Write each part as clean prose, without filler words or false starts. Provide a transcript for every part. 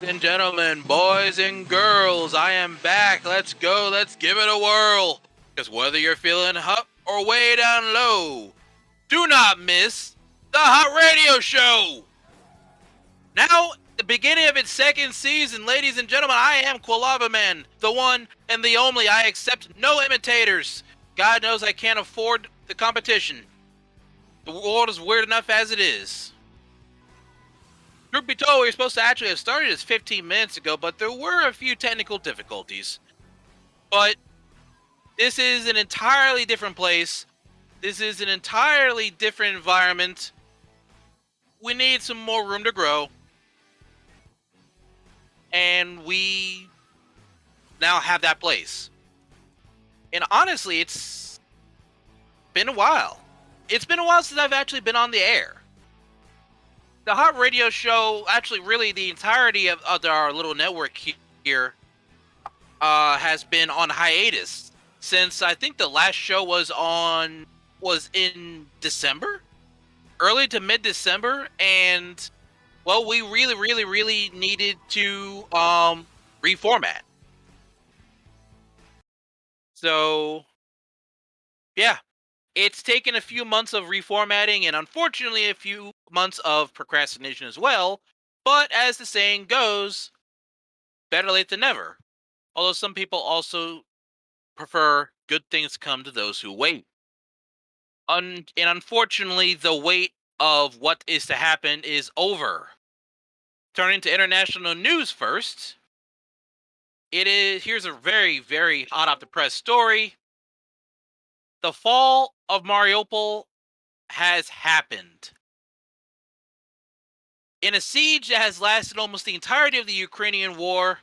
And gentlemen, boys and girls, I am back. Let's go. Let's give it a whirl. Because whether you're feeling up or way down low, do not miss the Hot Radio Show. Now, the beginning of its second season, ladies and gentlemen, I am Quilava Man, the one and the only. I accept no imitators. God knows I can't afford the competition. The world is weird enough as it is. Truth be told, we were supposed to actually have started this 15 minutes ago, but there were a few technical difficulties. But this is an entirely different place. This is an entirely different environment. We need some more room to grow. And we now have that place. And honestly, it's been a while. It's been a while since I've actually been on the air. The Hot Radio Show, actually really the entirety of our little network here, has been on hiatus since I think the last show was in December, early to mid-December, and well, we really needed to reformat. So yeah, it's taken a few months of reformatting and unfortunately a few months of procrastination as well. But as the saying goes, better late than never. Although some people also prefer good things come to those who wait. And unfortunately, the wait of what is to happen is over. Turning to international news first. Here's a very hot off the press story. The fall of Mariupol has happened. In a siege that has lasted almost the entirety of the Ukrainian war,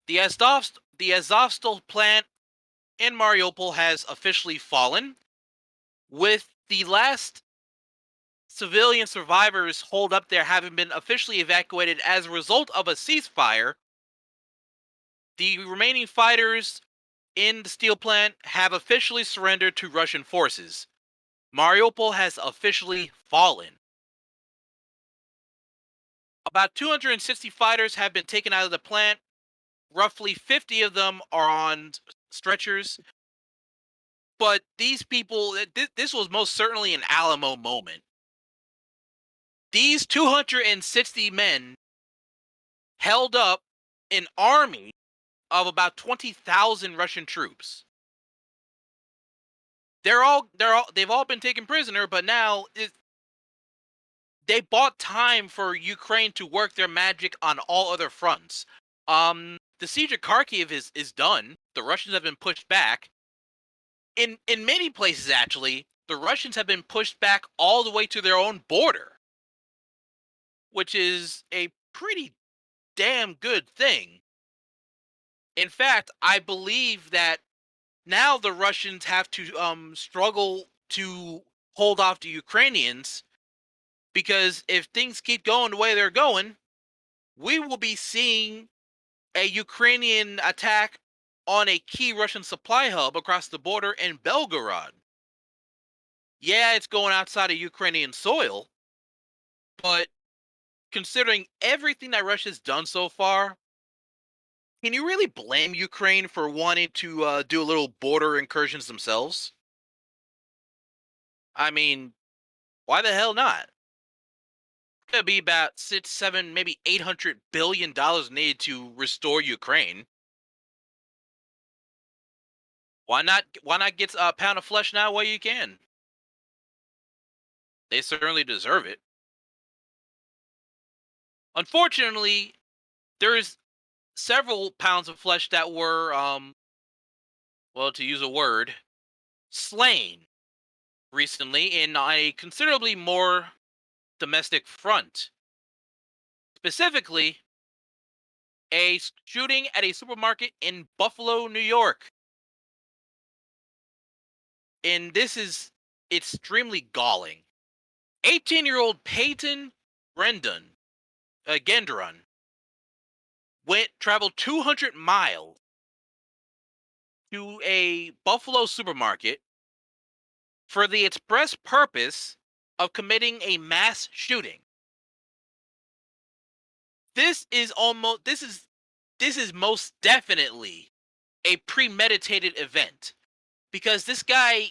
the Azovstal plant in Mariupol has officially fallen, with the last civilian survivors holed up there having been officially evacuated as a result of a ceasefire. The remaining fighters in the steel plant have officially surrendered to Russian forces. Mariupol has officially fallen. About 260 fighters have been taken out of the plant. Roughly 50 of them are on stretchers. But these people, this was most certainly an Alamo moment. These 260 men held up an army of about 20,000 Russian troops. They've all been taken prisoner, but now they bought time for Ukraine to work their magic on all other fronts. The siege of Kharkiv is done. The Russians have been pushed back. In many places, actually, the Russians have been pushed back all the way to their own border, which is a pretty damn good thing. In fact, I believe that now the Russians have to struggle to hold off the Ukrainians, because if things keep going the way they're going, we will be seeing a Ukrainian attack on a key Russian supply hub across the border in Belgorod. Yeah, it's going outside of Ukrainian soil, but considering everything that Russia's done so far, can you really blame Ukraine for wanting to do a little border incursions themselves? I mean, why the hell not? It's gonna be about 6, 7, maybe $800 billion needed to restore Ukraine. Why not? Why not get a pound of flesh now while you can? They certainly deserve it. Unfortunately, there's several pounds of flesh that were, well, to use a word, slain recently in a considerably more domestic front. Specifically, a shooting at a supermarket in Buffalo, New York. And this is extremely galling. 18-year-old Peyton Brendan, Gendron, traveled 200 miles to a Buffalo supermarket for the express purpose of committing a mass shooting. this is most definitely a premeditated event, because this guy,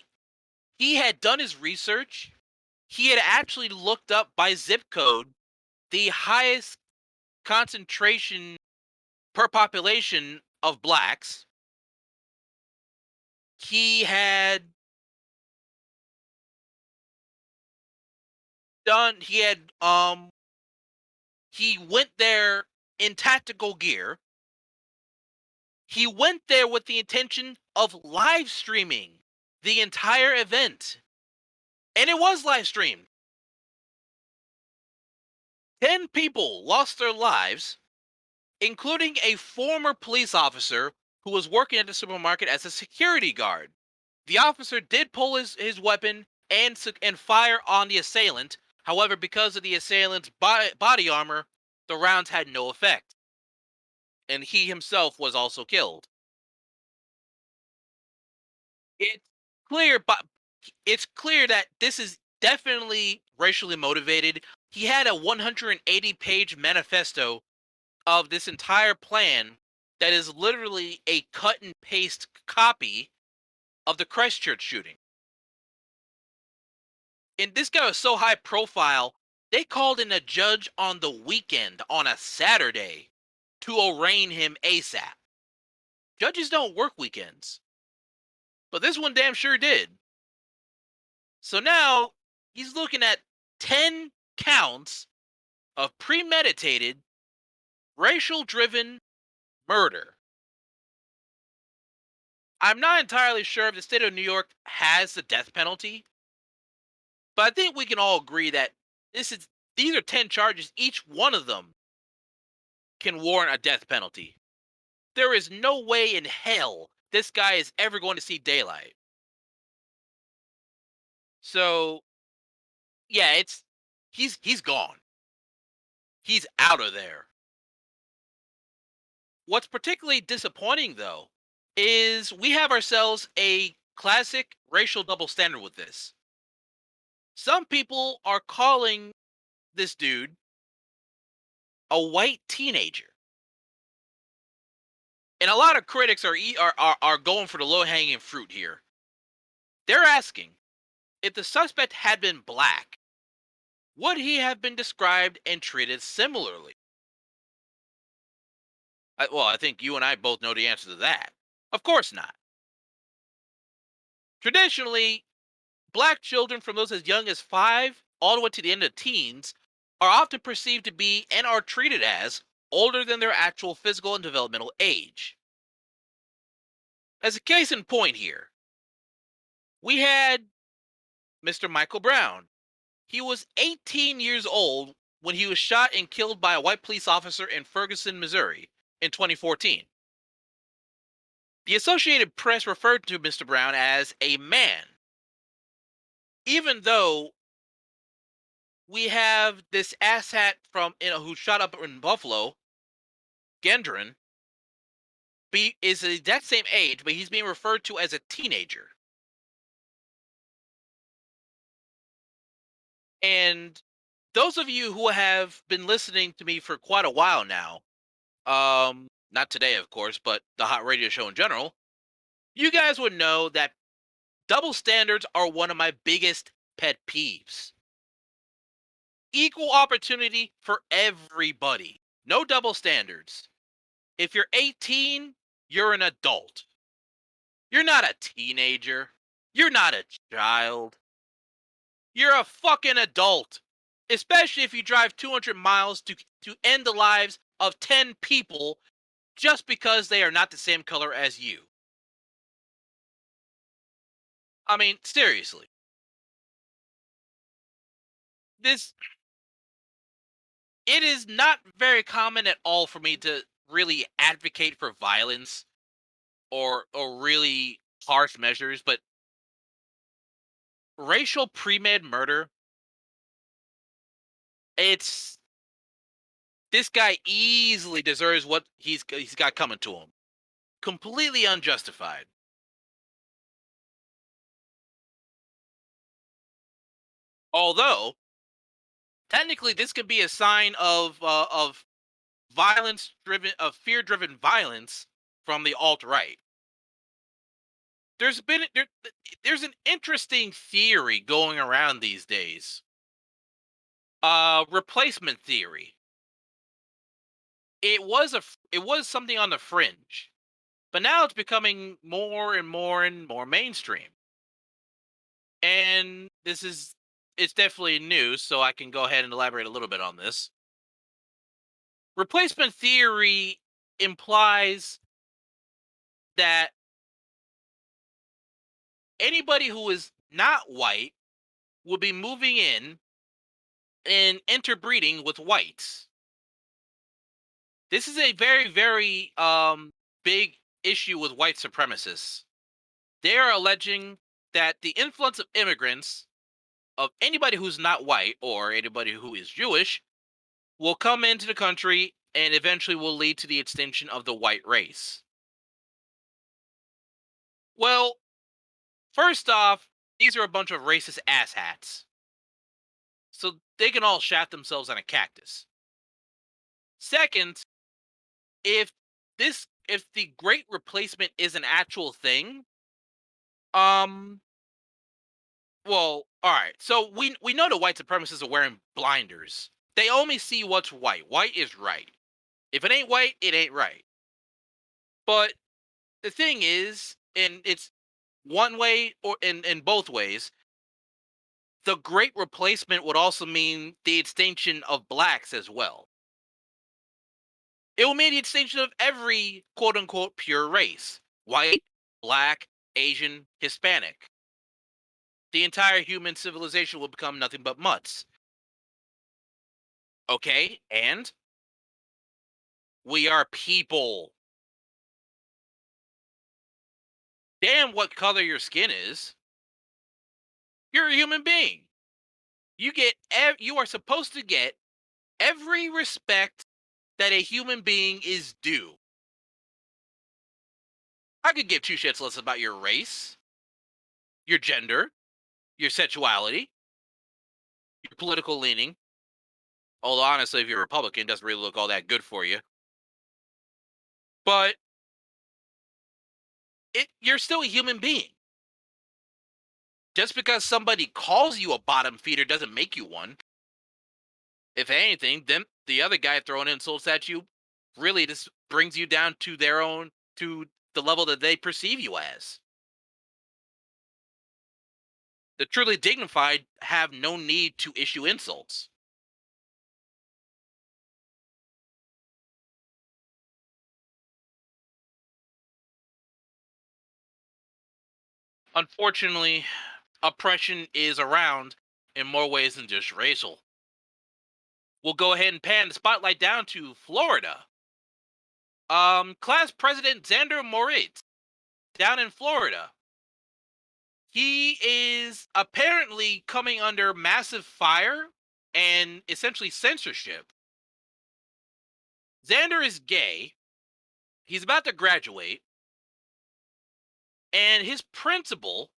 he had done his research. He had actually looked up by zip code the highest concentration per population of blacks. He had done he had he went there in tactical gear. He went there with the intention of live streaming the entire event. And it was live streamed. 10 people lost their lives, including a former police officer who was working at the supermarket as a security guard. The officer did pull his weapon and fire on the assailant. However, because of the assailant's body armor, the rounds had no effect, and he himself was also killed. It's but it's clear that this is definitely racially motivated. He had a 180-page manifesto of this entire plan that is literally a cut and paste copy of the Christchurch shooting. And this guy was so high profile, they called in a judge on the weekend on a Saturday to arraign him ASAP. Judges don't work weekends, but this one damn sure did. So now he's looking at 10 counts of premeditated, racial driven murder. I'm not entirely sure if the state of New York has the death penalty, but I think we can all agree that this is these are 10 charges. Each one of them can warrant a death penalty. There is no way in hell this guy is ever going to see daylight. So, yeah, he's gone. He's out of there. What's particularly disappointing, though, is we have ourselves a classic racial double standard with this. Some people are calling this dude a white teenager, and a lot of critics are going for the low hanging fruit here. They're asking, if the suspect had been black, would he have been described and treated similarly? Well, I think you and I both know the answer to that. Of course not. Traditionally, black children from those as young as 5 all the way to the end of teens are often perceived to be and are treated as older than their actual physical and developmental age. As a case in point here, we had Mr. Michael Brown. He was 18 years old when he was shot and killed by a white police officer in Ferguson, Missouri in 2014. The Associated Press referred to Mr. Brown as a man, even though we have this asshat from who shot up in Buffalo, Gendron, is the exact same age, but he's being referred to as a teenager. And those of you who have been listening to me for quite a while now, not today, of course, but the hot radio show in general, you guys would know that double standards are one of my biggest pet peeves. Equal opportunity for everybody. No double standards. If you're 18, you're an adult. You're not a teenager. You're not a child. You're a fucking adult. Especially if you drive 200 miles to end the lives of 10 people just because they are not the same color as you. I mean, seriously. This It is not very common at all for me to really advocate for violence or really harsh measures, but racial pre-med murder, it's this guy easily deserves what he's got coming to him. Completely unjustified. Although technically this could be a sign of fear-driven violence from the alt-right. There's been there's an interesting theory going around these days. Replacement theory. It was something on the fringe, but now it's becoming more and more and more mainstream. And it's definitely news, so I can go ahead and elaborate a little bit on this. Replacement theory implies that anybody who is not white will be moving in and interbreeding with whites. This is a very, very big issue with white supremacists. They are alleging that the influence of immigrants, of anybody who's not white or anybody who is Jewish, will come into the country and eventually will lead to the extinction of the white race. Well, first off, these are a bunch of racist asshats. So they can all shaft themselves on a cactus. Second, if if the great replacement is an actual thing, um well, all right. So we know the white supremacists are wearing blinders. They only see what's white. White is right. If it ain't white, it ain't right. But the thing is, and it's one way or in both ways, the great replacement would also mean the extinction of blacks as well. It will mean the extinction of every quote unquote pure race: white, black, Asian, Hispanic. The entire human civilization will become nothing but mutts. Okay, and we are people. Damn what color your skin is. You're a human being. You are supposed to get every respect that a human being is due. I could give two shits less about your race, your gender, your sexuality, your political leaning. Although honestly, if you're a Republican, it doesn't really look all that good for you. But you're still a human being. Just because somebody calls you a bottom feeder doesn't make you one. If anything, then the other guy throwing insults at you really just brings you down to to the level that they perceive you as. The truly dignified have no need to issue insults. Unfortunately, oppression is around in more ways than just racial. We'll go ahead and pan the spotlight down to Florida. Class President Xander Moritz down in Florida. He is apparently coming under massive fire and essentially censorship. Xander is gay. He's about to graduate, and his principal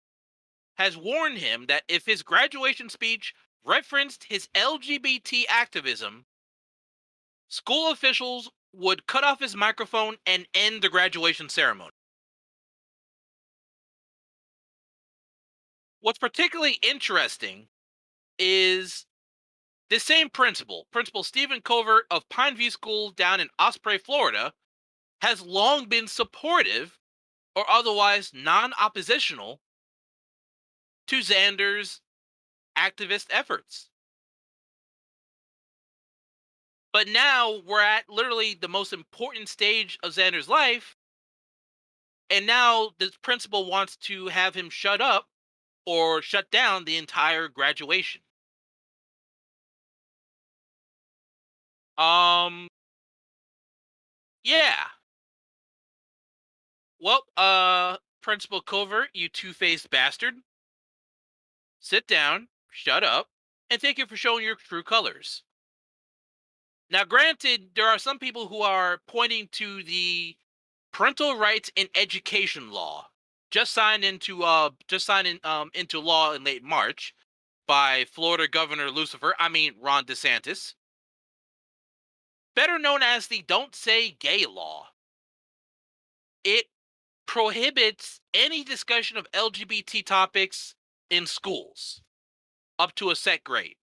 has warned him that if his graduation speech referenced his LGBT activism, school officials would cut off his microphone and end the graduation ceremony. What's particularly interesting is this same Principal Stephen Covert of Pineview School down in Osprey, Florida, has long been supportive or otherwise non-oppositional to Xander's activist efforts. But now we're at literally the most important stage of Xander's life, and now the principal wants to have him shut up or shut down the entire graduation. Um, yeah. Well, Principal Covert, you two-faced bastard, sit down, shut up, and thank you for showing your true colors. Now, granted, there are some people who are pointing to the parental rights in education law, just signed into law in late March by Florida Governor Ron DeSantis. better known as the Don't Say Gay Law. It prohibits any discussion of LGBT topics in schools up to a set grade.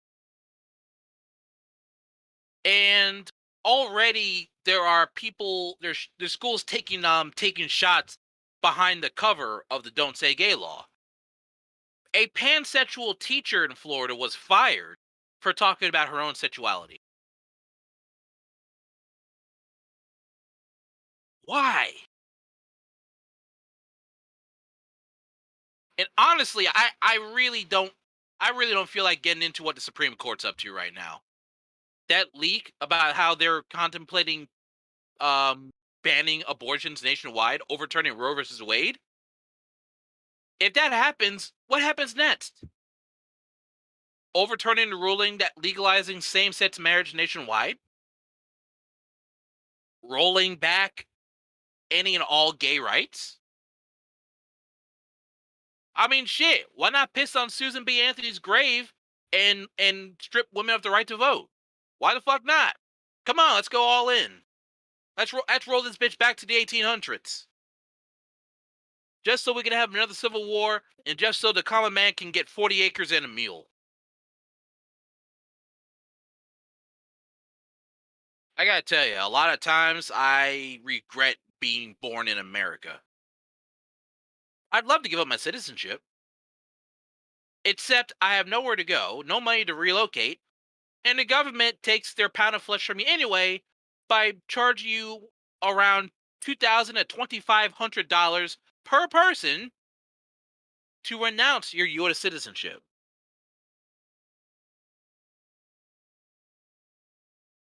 And already there are people there's schools taking shots behind the cover of the Don't Say Gay Law. A pansexual teacher in Florida was fired for talking about her own sexuality. Why? And honestly, I really don't feel like getting into what the Supreme Court's up to right now. That leak about how they're contemplating um banning abortions nationwide, overturning Roe versus Wade. If that happens, what happens next? Overturning the ruling that legalizing same-sex marriage nationwide? Rolling back any and all gay rights? I mean, shit. Why not piss on Susan B. Anthony's grave and strip women of the right to vote? Why the fuck not? Come on, let's go all in. Let's roll this bitch back to the 1800s, just so we can have another civil war, and just so the common man can get 40 acres and a mule. I gotta tell you, a lot of times I regret being born in America. I'd love to give up my citizenship, except I have nowhere to go, no money to relocate, and the government takes their pound of flesh from you anyway by charging you around $2,000 to $2,500 per person to renounce your U.S. citizenship.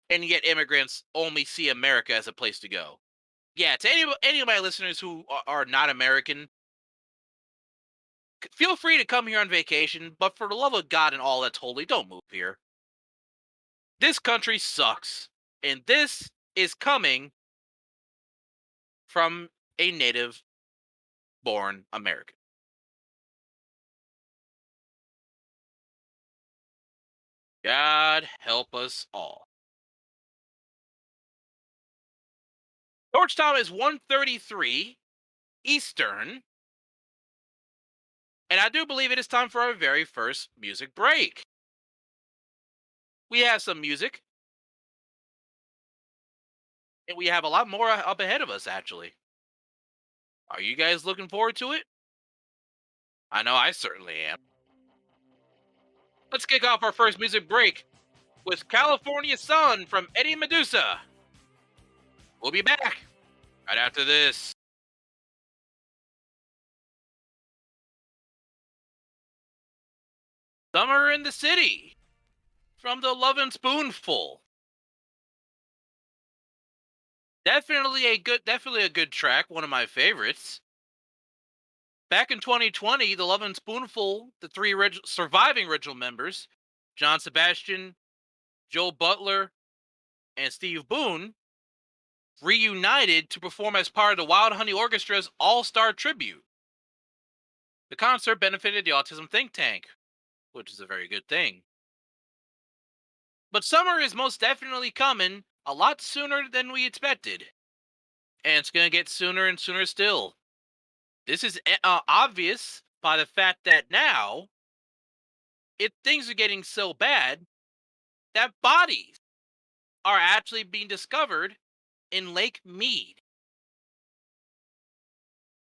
And yet, immigrants only see America as a place to go. Yeah, to any of my listeners who are not American, feel free to come here on vacation, but for the love of God and all that's holy, don't move here. This country sucks, and this is coming from a native born American. God help us all. Georgetown is 1:33 Eastern, and I do believe it is time for our very first music break. We have some music, and we have a lot more up ahead of us, actually. Are you guys looking forward to it? I know I certainly am. Let's kick off our first music break with California Sun from Eddie Meduza. We'll be back right after this. Summer in the City from the Lovin Spoonful. Definitely a good track, one of my favorites. Back in 2020, the Lovin Spoonful, the three surviving original members, John Sebastian, Joe Butler, and Steve Boone, reunited to perform as part of the Wild Honey Orchestra's All-Star Tribute. The concert benefited the Autism Think Tank, which is a very good thing. But summer is most definitely coming a lot sooner than we expected. And it's going to get sooner and sooner still. This is obvious by the fact that now things are getting so bad that bodies are actually being discovered in Lake Mead.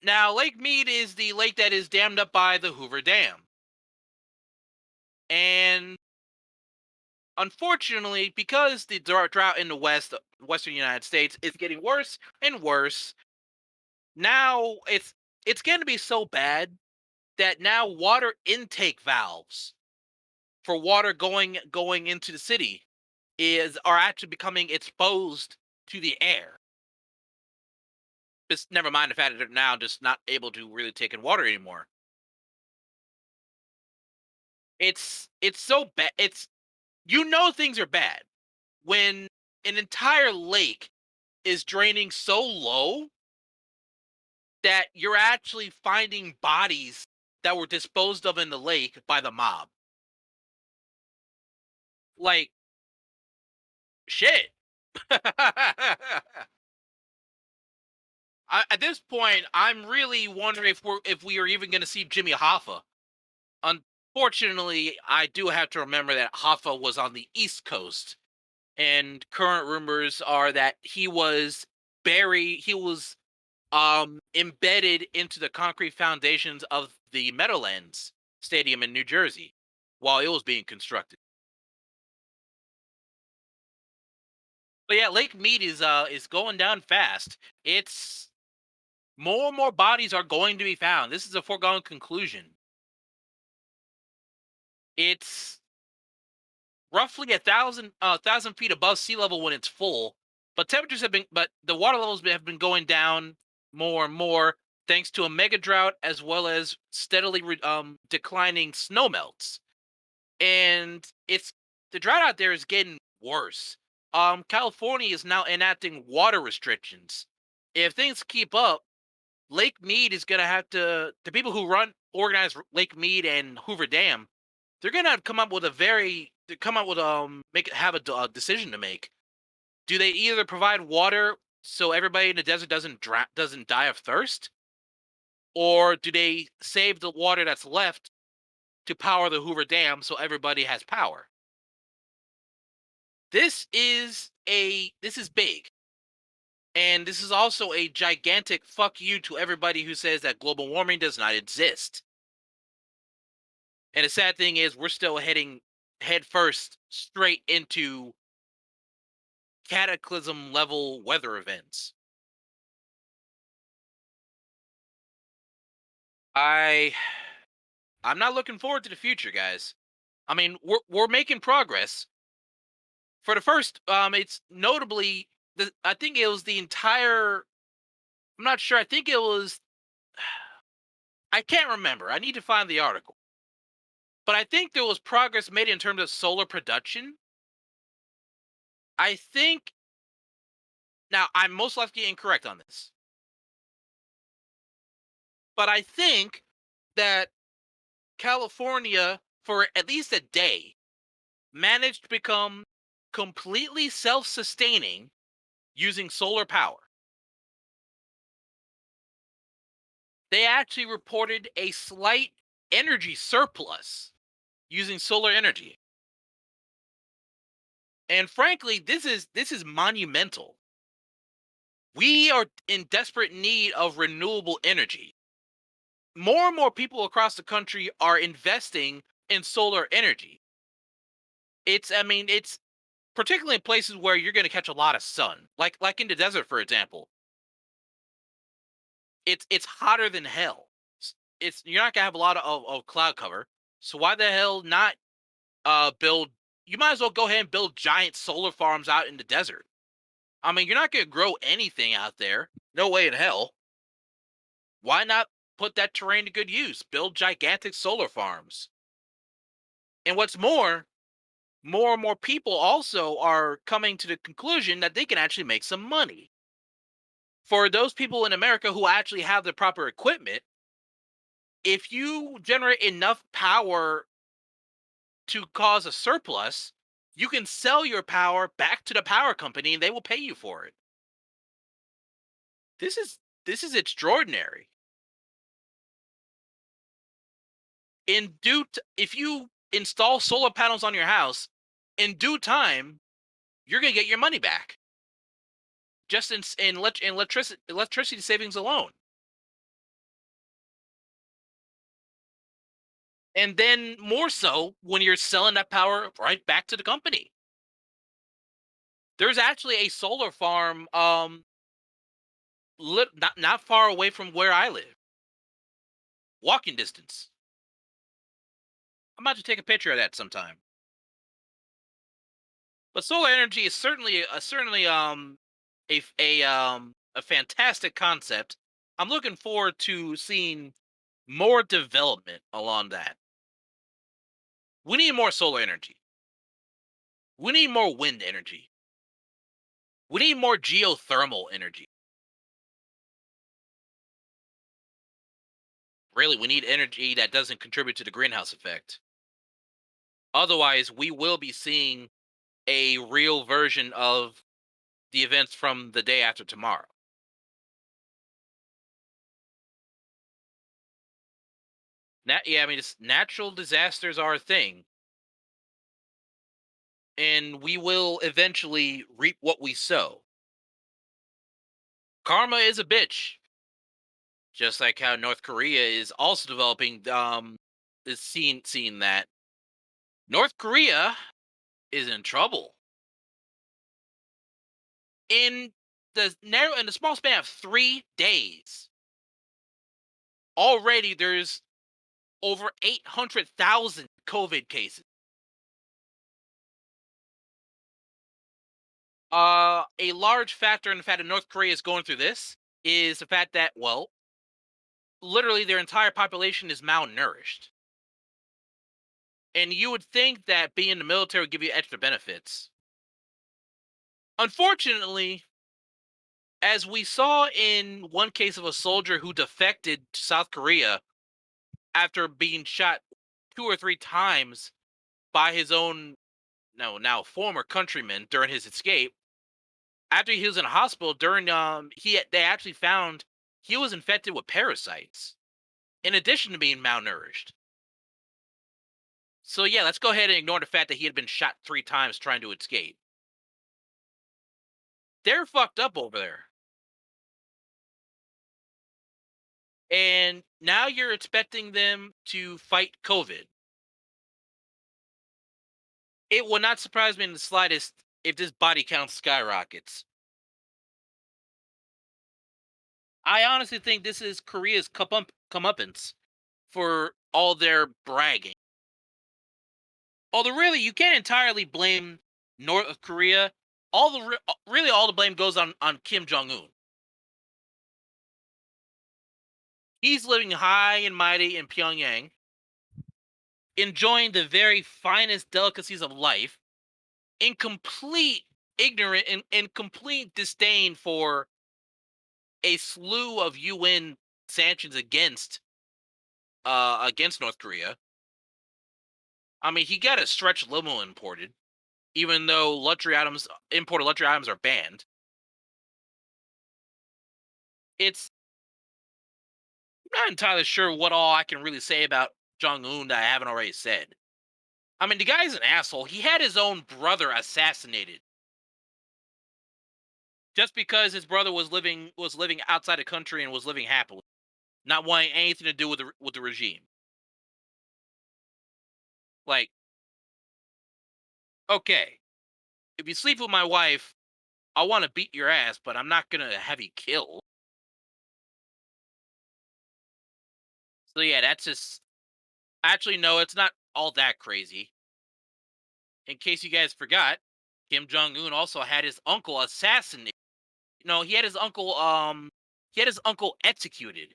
Now, Lake Mead is the lake that is dammed up by the Hoover Dam. And unfortunately, because the drought in the western United States is getting worse and worse, now it's going to be so bad that now water intake valves for water going into the city are actually becoming exposed to the air. Just never mind the fact that they're now just not able to really take in water anymore. It's so bad. Things are bad when an entire lake is draining so low that you're actually finding bodies that were disposed of in the lake by the mob. Like, shit. At this point, I'm really wondering if we are even going to see Jimmy Hoffa. Unfortunately, I do have to remember that Hoffa was on the East Coast, and current rumors are that he was embedded into the concrete foundations of the Meadowlands Stadium in New Jersey while it was being constructed. But yeah, Lake Mead is going down fast. It's more and more bodies are going to be found. This is a foregone conclusion. It's roughly 1,000 feet above sea level when it's full, but the water levels have been going down more and more thanks to a mega drought as well as steadily declining snow melts. And it's the drought out there is getting worse. California is now enacting water restrictions. If things keep up, Lake Mead is gonna have the people who organize Lake Mead and Hoover Dam, they're gonna have to come up with a decision to make. Do they either provide water so everybody in the desert doesn't die of thirst, or do they save the water that's left to power the Hoover Dam so everybody has power? This is big. And this is also a gigantic fuck you to everybody who says that global warming does not exist. And the sad thing is, we're still heading head first straight into cataclysm level weather events. I I'm not looking forward to the future, guys. I mean, we're making progress. For the first, it's notably I think it was the entire. I'm not sure. I think it was. I can't remember. I need to find the article. But I think there was progress made in terms of solar production. I think now I'm most likely incorrect on this, but I think that California, for at least a day, managed to become completely self-sustaining using solar power. They actually reported a slight energy surplus using solar energy. And frankly, this is monumental. We are in desperate need of renewable energy. More and more people across the country are investing in solar energy. It's particularly in places where you're going to catch a lot of sun, like in the desert, for example. It's hotter than hell. It's You're not gonna have a lot of cloud cover. So why the hell not build? You might as well go ahead and build giant solar farms out in the desert. I mean, you're not gonna grow anything out there. No way in hell. Why not put that terrain to good use? Build gigantic solar farms. And what's more and more people also are coming to the conclusion that they can actually make some money. For those people in America who actually have the proper equipment, if you generate enough power to cause a surplus, you can sell your power back to the power company and they will pay you for it. This is extraordinary. If you install solar panels on your house, in due time, you're going to get your money back just in electricity savings alone. And then more so when you're selling that power right back to the company. There's actually a solar farm not far away from where I live. Walking distance. I'm about to take a picture of that sometime. But solar energy is certainly a fantastic concept. I'm looking forward to seeing more development along that. We need more solar energy. We need more wind energy. We need more geothermal energy. Really, we need energy that doesn't contribute to the greenhouse effect. Otherwise, we will be seeing a real version of the events from the day after tomorrow. Yeah, I mean, it's natural disasters are a thing, and we will eventually reap what we sow. Karma is a bitch, just like how North Korea is also developing. Is seeing that North Korea is in trouble in the small span of 3 days. Already, there's over 800,000 COVID cases. A large factor in the fact that North Korea is going through this is the fact that, well, literally their entire population is malnourished. And you would think that being in the military would give you extra benefits. Unfortunately, as we saw in one case of a soldier who defected to South Korea after being shot 2 or 3 times by his own no now former countrymen during his escape, after he was in a hospital during they actually found he was infected with parasites in addition to being malnourished. So yeah, let's go ahead and ignore the fact that he had been shot 3 times trying to escape. They're fucked up over there. And now you're expecting them to fight COVID. It will not surprise me in the slightest if this body count skyrockets. I honestly think this is Korea's comeuppance for all their bragging. Although really, you can't entirely blame North Korea. Really all the blame goes on Kim Jong Un. He's living high and mighty in Pyongyang, enjoying the very finest delicacies of life, in complete ignorant and complete disdain for a slew of UN sanctions against North Korea. I mean, he got a stretch limo imported, even though imported luxury items are banned. It's not entirely sure what all I can really say about Jong Un that I haven't already said. I mean, the guy's an asshole. He had his own brother assassinated just because his brother was living outside the country and was living happily, not wanting anything to do with the regime. Like, okay, if you sleep with my wife, I want to beat your ass, but I'm not gonna have you killed. So yeah, that's just actually no, it's not all that crazy. In case you guys forgot, Kim Jong Un also had his uncle assassinated. No, he had his uncle executed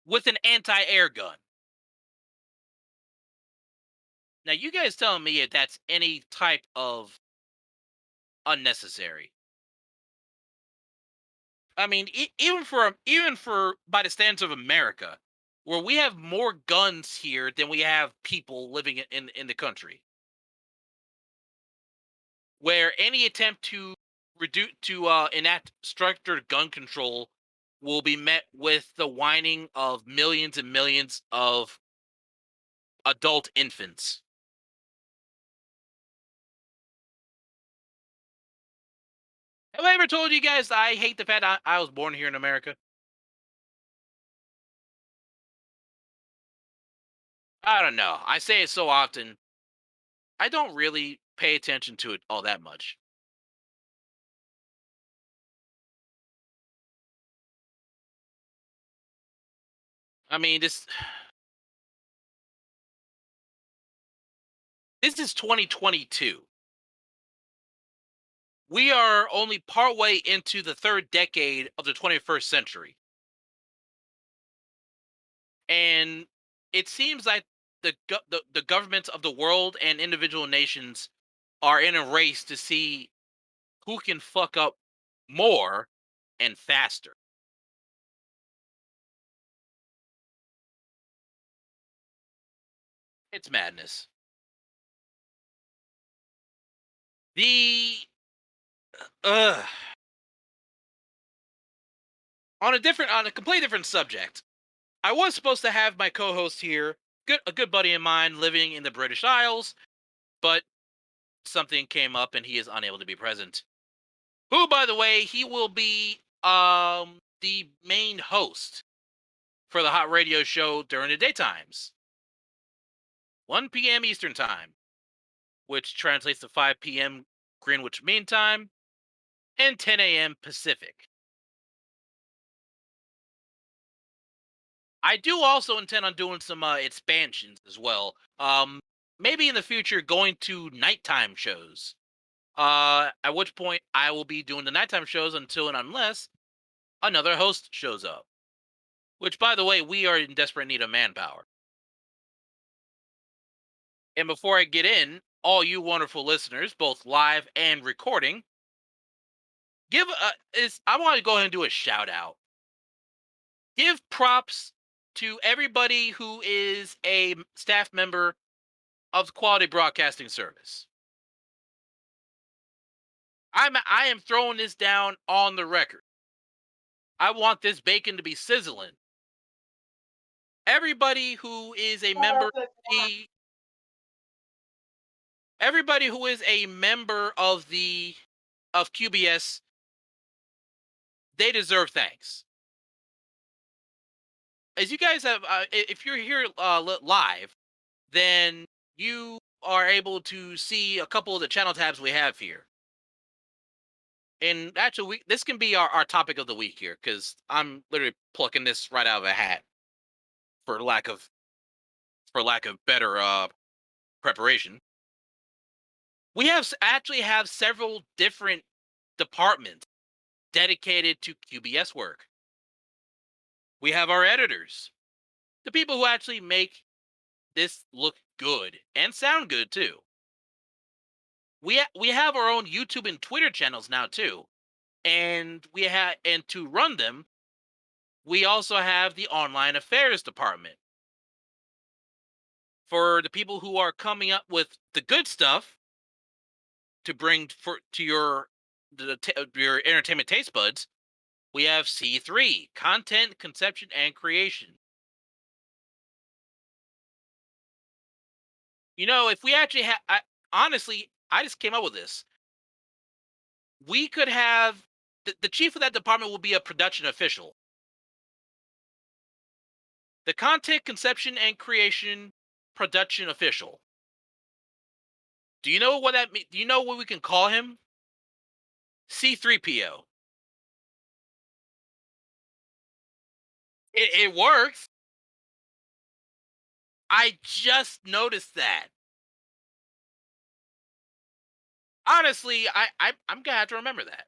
with an anti-air gun. Now you guys telling me if that's any type of unnecessary. I mean, even for by the standards of America, where we have more guns here than we have people living in the country, where any attempt to enact structured gun control will be met with the whining of millions and millions of adult infants. Have I ever told you guys that I hate the fact I was born here in America? I don't know. I say it so often. I don't really pay attention to it all that much. I mean, this is 2022. We are only partway into the third decade of the 21st century. And it seems like the governments of the world and individual nations are in a race to see who can fuck up more and faster. It's madness. The Ugh. On a completely different subject. I was supposed to have my co-host here, a good buddy of mine living in the British Isles, but something came up and he is unable to be present. Who, by the way, he will be the main host for the hot radio show during the daytimes, 1 p.m. Eastern time, which translates to 5 p.m. Greenwich Mean Time and 10 a.m. Pacific. I do also intend on doing some expansions as well. Maybe in the future going to nighttime shows. At which point I will be doing the nighttime shows until and unless another host shows up. Which, by the way, we are in desperate need of manpower. And before I get in, all you wonderful listeners, both live and recording, give is I want to go ahead and do a shout out. Give props to everybody who is a staff member of the Quality Broadcasting Service. I am throwing this down on the record. I want this bacon to be sizzling. Everybody who is a member of the everybody who is a member of QBS, they deserve thanks. As you guys have, if you're here live, then you are able to see a couple of the channel tabs we have here. And actually, this can be our topic of the week here because I'm literally plucking this right out of a hat for lack of better preparation. We actually have several different departments dedicated to QBS work. We have our editors, the people who actually make this look good and sound good too. We have our own YouTube and Twitter channels now too, and to run them, we also have the online affairs department for the people who are coming up with the good stuff to bring to your entertainment taste buds. We have C3, content conception and creation. You know, if we actually honestly, I just came up with this. We could have the chief of that department will be a production official. The content conception and creation production official. Do you know what that means? Do you know what we can call him? C3PO. It works. I just noticed that. Honestly, I'm gonna have to remember that.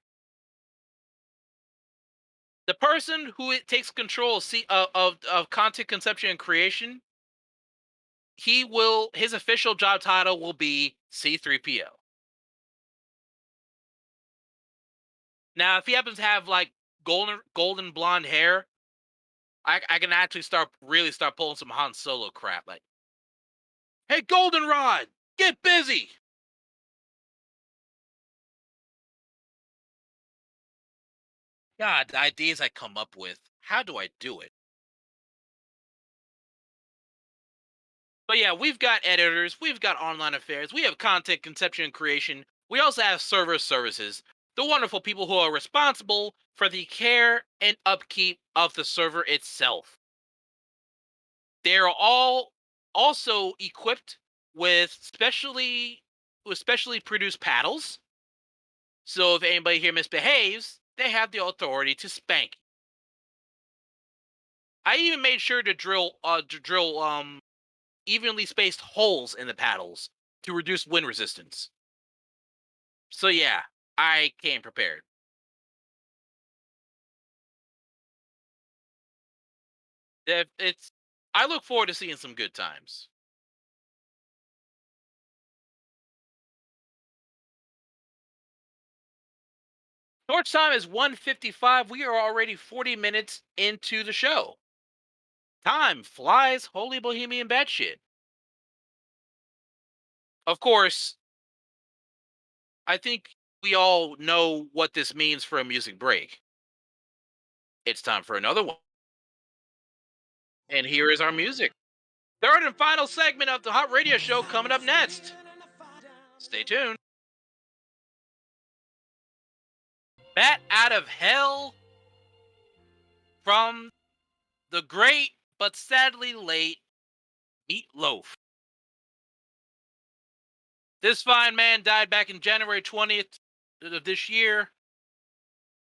The person who it takes control of content conception and creation, his official job title will be C3PO. Now, if he happens to have like golden blonde hair, I can actually start pulling some Han Solo crap. Like, hey, Goldenrod, get busy. God, the ideas I come up with. How do I do it? But yeah, we've got editors, we've got online affairs, we have content conception and creation. We also have server services, the wonderful people who are responsible for the care and upkeep of the server itself. They're all also equipped with specially produced paddles. So if anybody here misbehaves, they have the authority to spank. I even made sure to drill evenly spaced holes in the paddles to reduce wind resistance. So yeah, I came prepared. It's I look forward to seeing some good times. Torch time is 1:55. We are already 40 minutes into the show. Time flies, holy bohemian batshit. Of course, I think we all know what this means for a music break. It's time for another one. And here is our music. Third and final segment of the Hot Radio Show coming up next. Stay tuned. Bat Out of Hell from the great but sadly late Meatloaf. This fine man died back in January 20th of this year.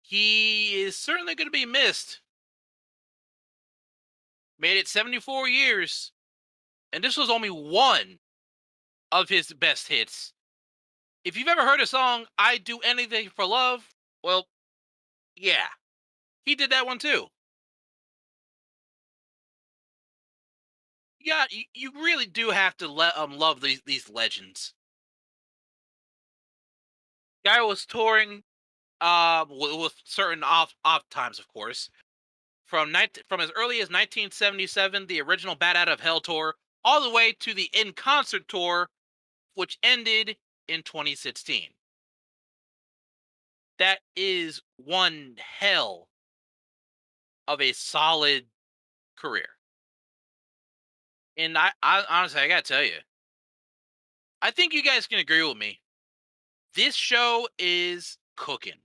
He is certainly going to be missed. Made it 74 years, and this was only one of his best hits. If you've ever heard a song, I Do Anything for Love, well, yeah, he did that one too. Yeah, you really do have to love these legends. Guy was touring with certain off times, of course, from as early as 1977, the original Bat Out of Hell tour, all the way to the In Concert tour, which ended in 2016. That is one hell of a solid career. And I honestly, I gotta tell you, I think you guys can agree with me. This show is cooking.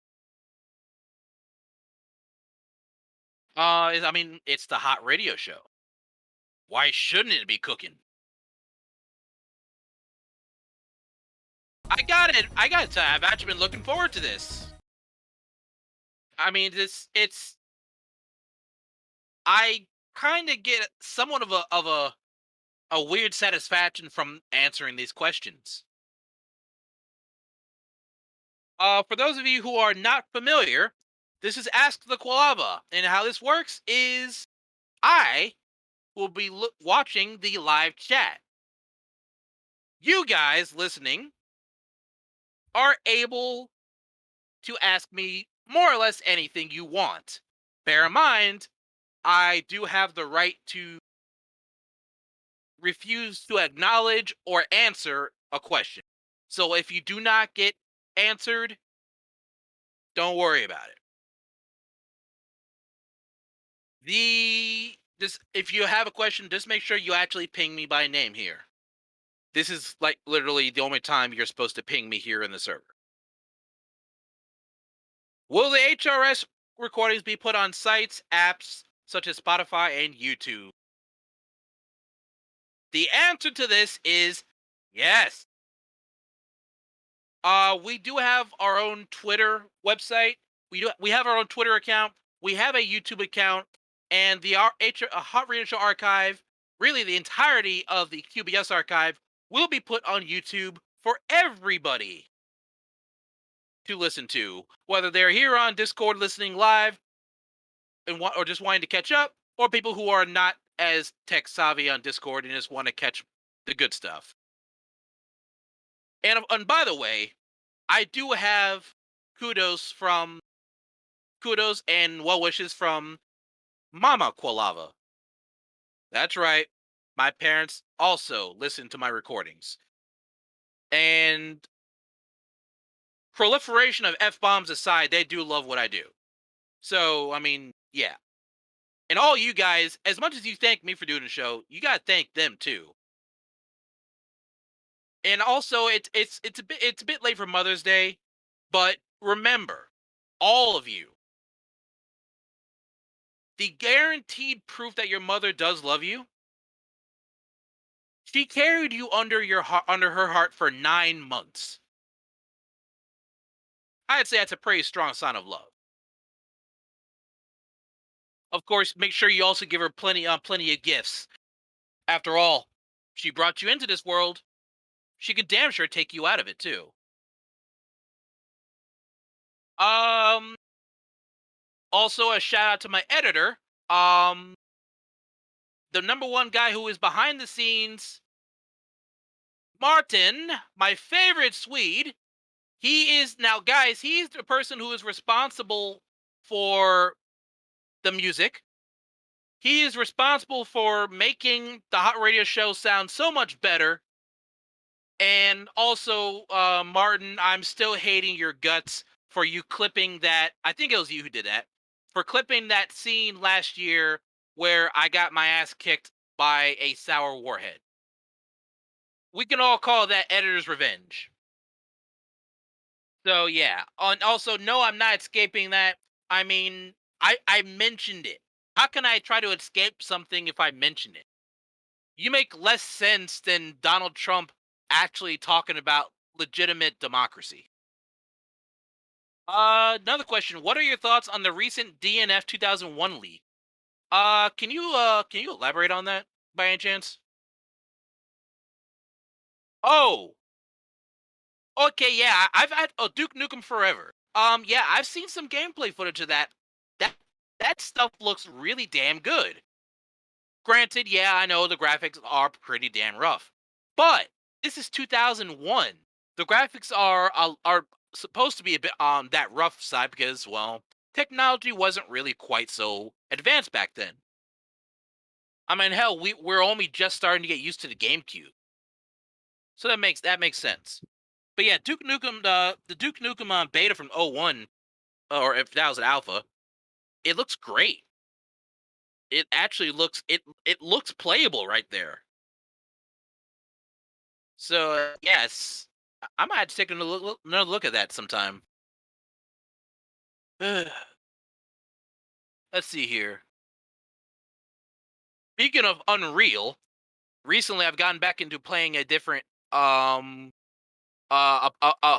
I mean, it's the hot radio show. Why shouldn't it be cooking? I got it. I got to. I've actually been looking forward to this. I mean, it's. I kind of get somewhat of a weird satisfaction from answering these questions. For those of you who are not familiar, this is Ask the Qualava, and how this works is I will be watching the live chat. You guys listening are able to ask me more or less anything you want. Bear in mind, I do have the right to refuse to acknowledge or answer a question. So if you do not get answered, don't worry about it. This if you have a question, just make sure you actually ping me by name here. This is like literally the only time you're supposed to ping me here in the server. Will the HRS recordings be put on sites, apps such as Spotify and YouTube? The answer to this is yes. We do have our own Twitter website. We have our own Twitter account. We have a YouTube account, and the Hot Radio Show archive, really the entirety of the QBS archive, will be put on YouTube for everybody to listen to, whether they're here on Discord listening live and or just wanting to catch up, or people who are not as tech savvy on Discord and just want to catch the good stuff. And by the way, I do have kudos and well wishes from Mama Qualava. That's right. My parents also listen to my recordings. And proliferation of F bombs aside, they do love what I do. So, I mean, yeah. And all you guys, as much as you thank me for doing the show, you gotta thank them too. And also, it's a bit late for Mother's Day, but remember, all of you, the guaranteed proof that your mother does love you. She carried you under her heart for 9 months. I'd say that's a pretty strong sign of love. Of course, make sure you also give her plenty of gifts. After all, she brought you into this world. She could damn sure take you out of it too. Um. Also, a shout out to my editor. Um. The number one guy who is behind the scenes, Martin, my favorite Swede. He is now, guys. He's the person who is responsible for the music. He is responsible for making the Hot Radio Show sound so much better. And also, Martin, I'm still hating your guts for you clipping that. I think it was you who did that. For clipping that scene last year where I got my ass kicked by a sour warhead. We can all call that editor's revenge. So yeah. And also, no, I'm not escaping that. I mean, I mentioned it. How can I try to escape something if I mention it? You make less sense than Donald Trump actually talking about legitimate democracy. Another question. What are your thoughts on the recent DNF 2001 leak? Can you elaborate on that by any chance? Oh, okay, yeah. I've had Duke Nukem Forever. Yeah, I've seen some gameplay footage of that. That that stuff looks really damn good. Granted, yeah, I know the graphics are pretty damn rough, but this is 2001. The graphics are supposed to be a bit on that rough side because, well, technology wasn't really quite so advanced back then. I mean, hell, we're only just starting to get used to the GameCube, so that makes sense. But yeah, Duke Nukem, the Duke Nukem beta from '01, or if that was an alpha, it looks great. It actually it looks playable right there. So yes, I might have to take another look at that sometime. Let's see here. Speaking of Unreal, recently I've gotten back into playing a different a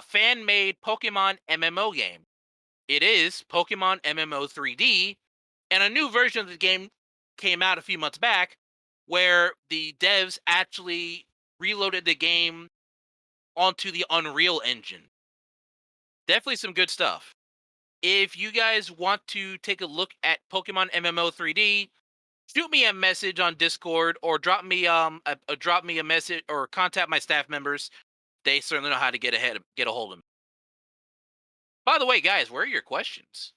fan made Pokemon MMO game. It is Pokemon MMO 3D, and a new version of the game came out a few months back, where the devs actually reloaded the game onto the Unreal Engine. Definitely some good stuff. If you guys want to take a look at Pokemon MMO 3D, shoot me a message on Discord or drop me a message or contact my staff members. They certainly know how to get a hold of me. By the way, guys, where are your questions?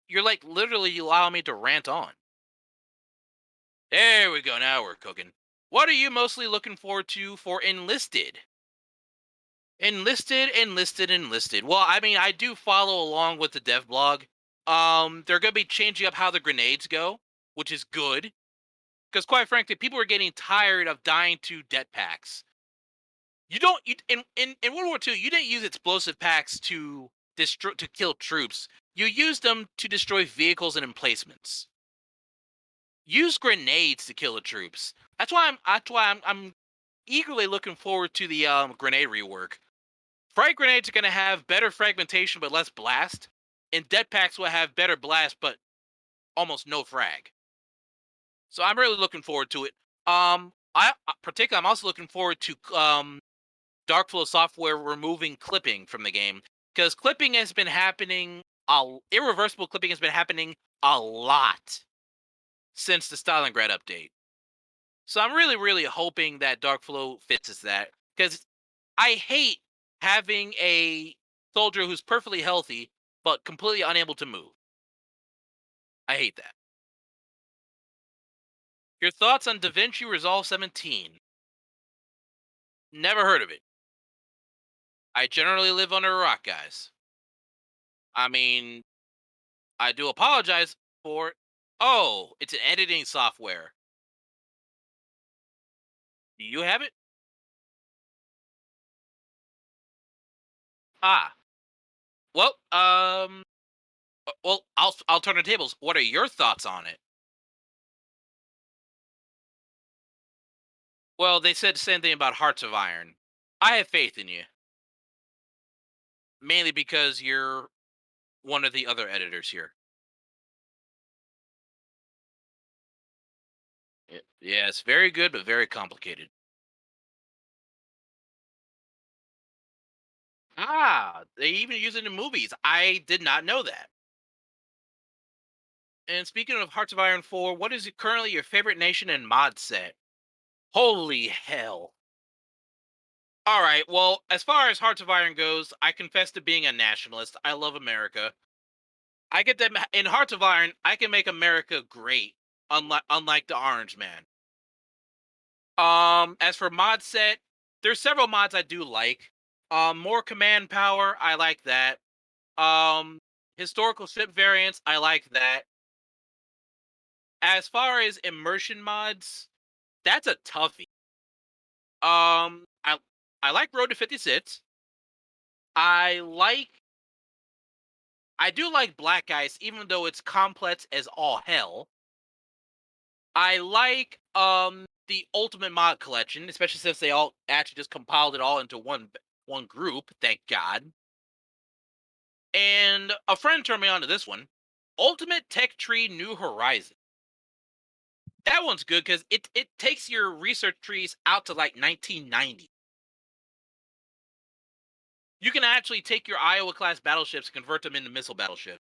You're like literally allowing me to rant on. There we go. Now we're cooking. What are you mostly looking forward to for Enlisted? Enlisted. Well, I mean, I do follow along with the dev blog. They're gonna be changing up how the grenades go, which is good. Because quite frankly, people are getting tired of dying to det packs. You don't in World War II, you didn't use explosive packs to destroy to kill troops. You used them to destroy vehicles and emplacements. Use grenades to kill the troops. I'm eagerly looking forward to the grenade rework. Frag grenades are going to have better fragmentation but less blast, and dead packs will have better blast but almost no frag. So I'm really looking forward to it. Particularly, I'm also looking forward to Darkflow software removing clipping from the game because clipping has been happening. Irreversible clipping has been happening a lot since the Stalingrad update. So I'm really hoping that Darkflow fixes that because I hate having a soldier who's perfectly healthy but completely unable to move. I hate that. Your thoughts on DaVinci Resolve 17? Never heard of it. I generally live under a rock, guys. I mean, I do apologize for it. Oh, it's an editing software. Do you have it? Ah, well, well, I'll turn the tables. What are your thoughts on it? Well, they said the same thing about Hearts of Iron. I have faith in you, mainly because you're one of the other editors here. Yeah, it's very good, but very complicated. Ah, they even use it in movies. I did not know that. And speaking of Hearts of Iron 4, what is currently your favorite nation and mod set? Holy hell. All right, well, as far as Hearts of Iron goes, I confess to being a nationalist. I love America. I get them in Hearts of Iron, I can make America great, unlike the Orange Man. As for mod set, there's several mods I do like. More command power, I like that. Um, Historical ship variants, I like that. As far as immersion mods, that's a toughie. I like Road to 56. I like I do like Black Ice, even though it's complex as all hell. I like the Ultimate Mod Collection, especially since they all actually just compiled it all into one group. Thank God. And a friend turned me on to this one, Ultimate Tech Tree New Horizon. That one's good because it takes your research trees out to like 1990. You can actually take your Iowa class battleships and convert them into missile battleships.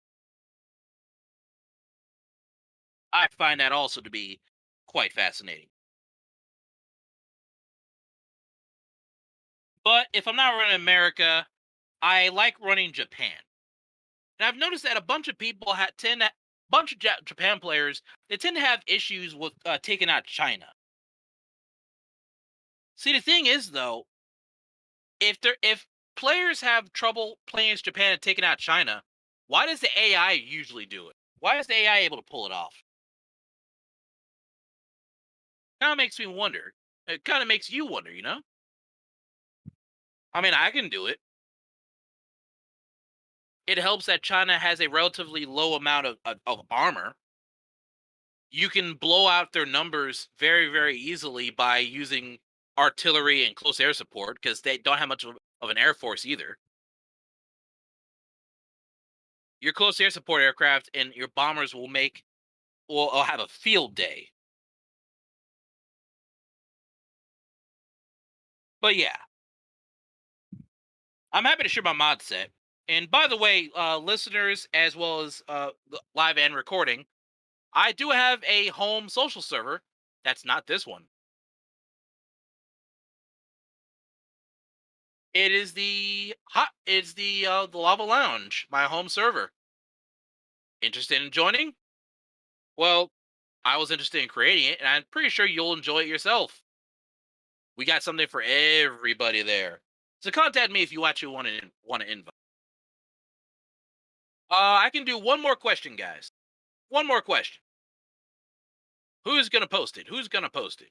I find that also to be quite fascinating. But if I'm not running America, I like running Japan. And I've noticed that a bunch of people bunch of Japan players, they tend to have issues with taking out China. See, the thing is though, if players have trouble playing as Japan and taking out China, why does the AI usually do it? Why is the AI able to pull it off? Kind of makes me wonder. It kind of makes you wonder, you know? I mean, I can do it. It helps that China has a relatively low amount of armor. You can blow out their numbers very, very easily by using artillery and close air support because they don't have much of an air force either. Your close air support aircraft and your bombers will have a field day. But yeah, I'm happy to share my mod set. And by the way, listeners as well as live and recording, I do have a home social server. That's not this one. It is the Lava Lounge, my home server. Interested in joining? Well, I was interested in creating it, and I'm pretty sure you'll enjoy it yourself. We got something for everybody there. So contact me if you actually want to invite. I can do one more question, guys. One more question. Who's gonna post it? Who's gonna post it?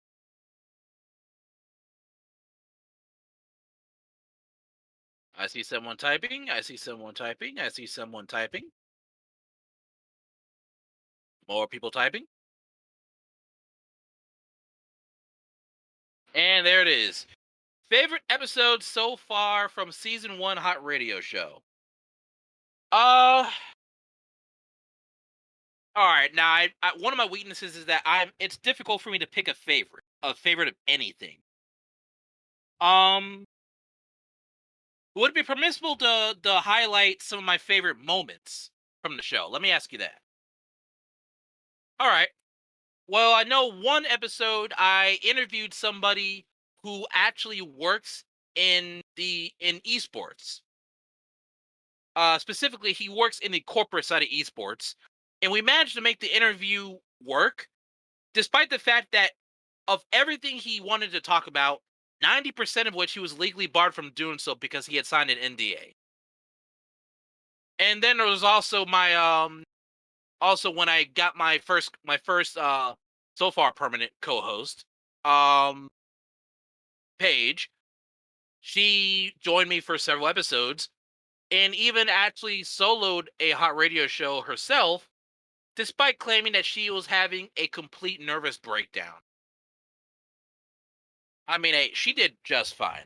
I see someone typing. I see someone typing. I see someone typing. More people typing. And there it is. Favorite episode so far from season 1 Hot Radio Show. Uh all right. Now one of my weaknesses is that it's difficult for me to pick a favorite of anything. Um would it be permissible to highlight some of my favorite moments from the show? Let me ask you that. All right. Well, I know one episode I interviewed somebody who actually works in esports. Specifically, he works in the corporate side of esports, and we managed to make the interview work, despite the fact that of everything he wanted to talk about, 90% of which he was legally barred from doing so because he had signed an NDA. And then there was also my also when I got my first so far permanent co-host, um Paige. She joined me for several episodes and even actually soloed a hot radio show herself, despite claiming that she was having a complete nervous breakdown. I mean, hey, she did just fine.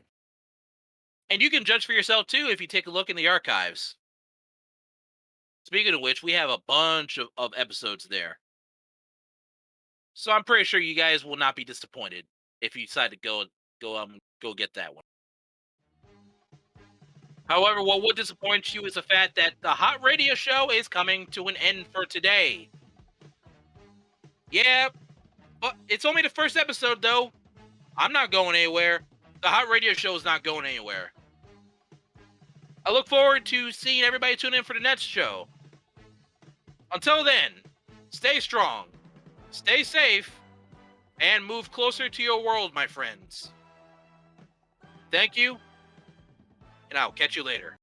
And you can judge for yourself too if you take a look in the archives. Speaking of which, we have a bunch of episodes there. So I'm pretty sure you guys will not be disappointed if you decide to go get that one. However, what would disappoint you is the fact that the hot radio show is coming to an end for today. Yeah, but it's only the first episode though. I'm not going anywhere. The hot radio show is not going anywhere. I look forward to seeing everybody tune in for the next show. Until then, stay strong, stay safe, and move closer to your world, my friends. Thank you, and I'll catch you later.